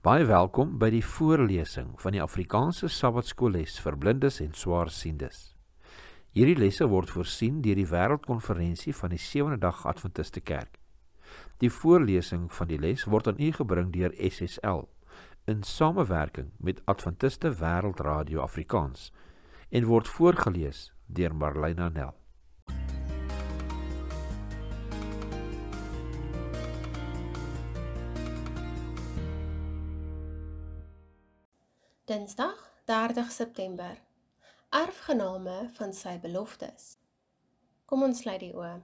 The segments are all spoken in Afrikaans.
Baie welkom by die voorlesing van die Afrikaanse Sabbatskoolles vir blindes en swaarsiendes. Hierdie lesse word voorsien deur die Wêreldkonferensie van die Sewende Dag Adventiste Kerk. Die voorlesing van die les word aan u gebring deur SSL in samewerking met Adventiste Wêreldradio Afrikaans en word voorgeles deur Marlena Nel. Dinsdag 30 September. Erfgename van sy beloftes. Kom ons sluit die oë.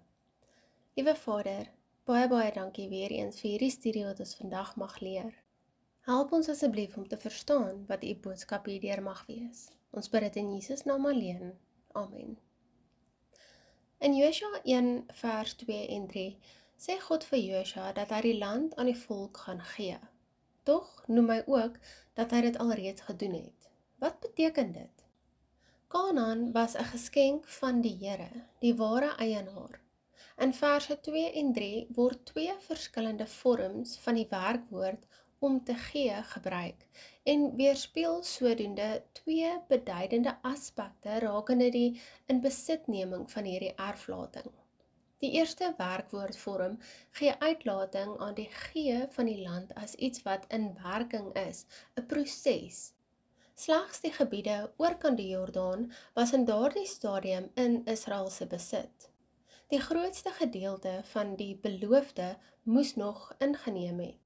Liewe Vader, baie dankie weer eens vir hierdie studie wat ons vandag mag leer. Help ons asseblief om te verstaan wat u boodskap hierdeur mag wees. Ons bid dit in Jesus naam alleen. Amen. In Josua 1 vers 2 en 3 sê God vir Josua dat hy die land aan die volk gaan gee. Tog noem hy ook dat hy dit alreeds gedoen het. Wat beteken dit? Kanaan was 'n geskenk van die Here, die ware eienaar. In verse 2 en 3 word twee verskillende vorms van die werkwoord om te gee gebruik en weerspieël sodoende twee beduidende aspekte rakende die inbesitneming van hierdie erflating. Die eerste werkwoordvorm gee uitlating aan die gee van die land as iets wat in werking is, 'n proses. Slegs die gebiede oorkant die Jordaan was in daardie stadium in Israel se besit. Die grootste gedeelte van die beloofde moes nog ingeneem het.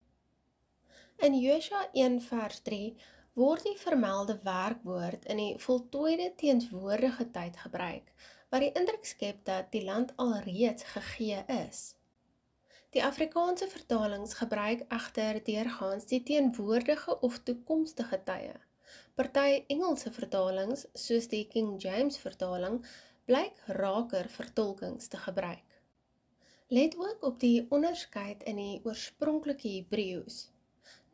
In Josua 1 vers 3 word die vermelde werkwoord in die voltooide teenswoordige tyd gebruik, wat die indruk skep dat die land alreeds gegee is. Die Afrikaanse vertalings gebruik egter deurgaans die teenwoordige of toekomstige tye. Party Engelse vertalings, soos die King James vertaling, blyk raker vertolkings te gebruik. Let ook op die onderskeid in die oorspronklike Hebreëus.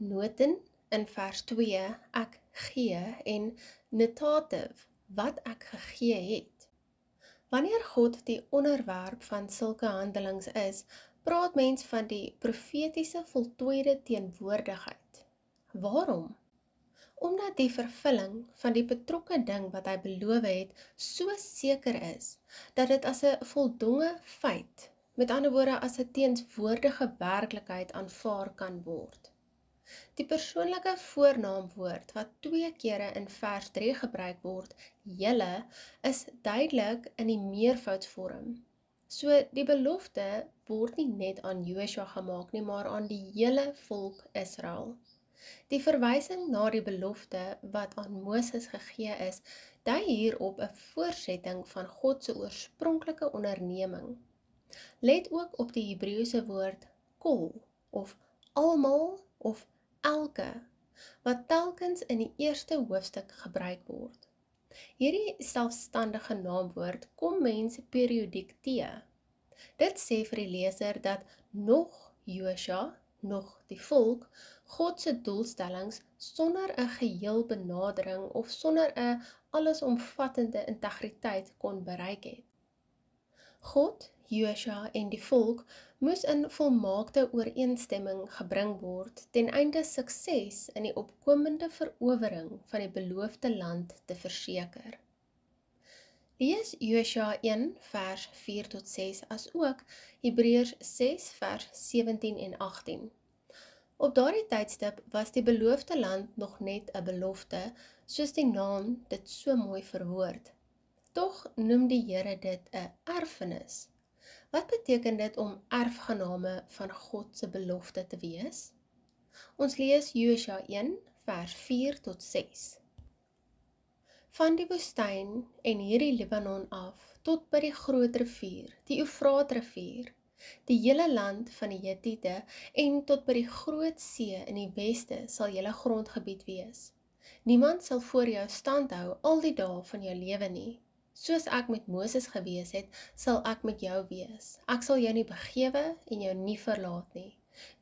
Noten in vers 2, ek gee, en notative, wat ek gegee het. Wanneer God die onderwerp van sulke handelings is, praat mens van die profetiese voltooide teenwoordigheid. Waarom? Omdat die vervulling van die betrokke ding wat hy beloof het, so seker is, dat dit as 'n voldonge feit, met ander woorde as 'n teenswoordige werklikheid aanvaar kan word. Die persoonlike voornaamwoord wat 2 kere in vers 3 gebruik word, julle, is duidelik in die meervoudsvorm. So die belofte word nie net aan Josua gemaak nie, maar aan die hele volk Israel. Die verwysing na die belofte wat aan Moses gegee is, dui hier op 'n voortsetting van God se oorspronklike onderneming. Let ook op die Hebreëse woord kol, of almal, of elke, wat telkens in die eerste hoofstuk gebruik word. Hierdie selfstandige naamwoord kom mens periodiek te. Dit sê vir die leser dat nog Josua, nog die volk, God se doelstellings sonder 'n geheel benadering of sonder 'n allesomvattende integriteit kon bereik het. God, Josua en die volk moes in volmaakte ooreenstemming gebring word ten einde sukses in die opkomende verowering van die beloofde land te verseker. Lees Josua 1 vers 4 tot 6 as ook Hebreërs 6 vers 17 en 18. Op daardie tydstip was die beloofde land nog net 'n belofte, soos die naam dit so mooi verwoord. Tog noem die Here dit 'n erfenis. Wat beteken dit om erfgename van God se belofte te wees? Ons lees Josua 1 vers 4 tot 6. Van die woestyn en hierdie Libanon af, tot by die groot rivier, die Eufraatrivier, die hele land van die Hetiete en tot by die groot see in die weste sal julle grondgebied wees. Niemand sal voor jou stand hou al die dae van jou lewe nie. Soos ek met Moses gewees het, sal ek met jou wees. Ek sal jou nie begewe en jou nie verlaat nie.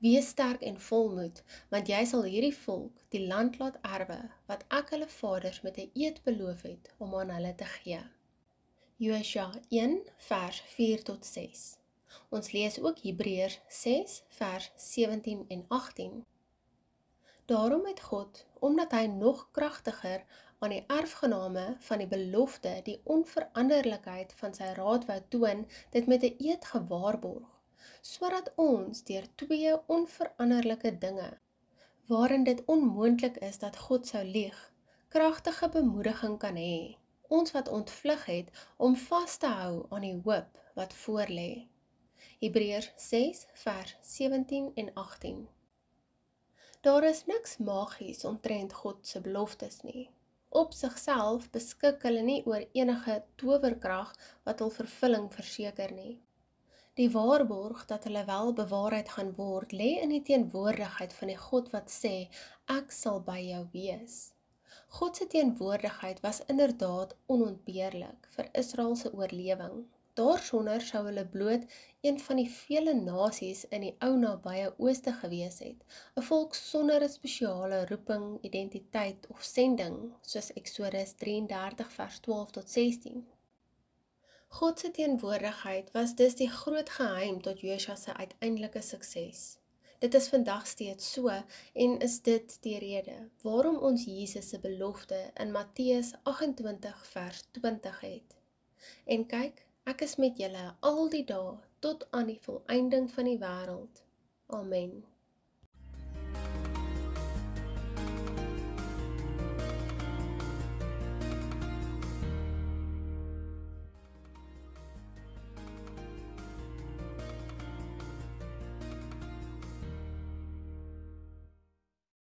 Wees sterk en volmoed, want jy sal hierdie volk die land laat erwe, wat ek hulle vaders met 'n eed beloof het om aan hulle te gee. Josua 1 vers 4 tot 6. Ons lees ook Hebreërs 6 vers 17 en 18. Daarom het God, omdat hy nog kragtiger aan die erfgename van die belofte die onveranderlikheid van sy raad wou toon, dit met 'n eed gewaarborg, sodat ons deur twee onveranderlike dinge, waarin dit onmoontlik is dat God sou lieg, kragtige bemoediging kan hê, ons wat ontvlug het om vas te hou aan die hoop wat voorlê. Hebreërs 6 vers 17 en 18. Daar is niks magies omtrent God se beloftes nie. Op sigself beskik hulle nie oor enige towerkrag wat hul vervulling verseker nie. Die waarborg dat hulle wel bewaarheid gaan word, lê in die teenwoordigheid van die God wat sê, ek sal by jou wees. God se teenwoordigheid was inderdaad onontbeerlik vir Israel se oorlewing. Daarsonder sou hulle bloot een van die vele nasies in die ou nabye ooste gewees het, 'n volk sonder 'n spesiale roeping, identiteit of sending, soos Eksodus 33 vers 12 tot 16. God se teenwoordigheid was dus die groot geheim tot Josua se uiteindelike sukses. Dit is vandag steeds so en is dit die rede waarom ons Jesus se belofte in Matteus 28 vers 20 het. En kyk, ek is met julle al die dae tot aan die volëinding van die wêreld. Amen.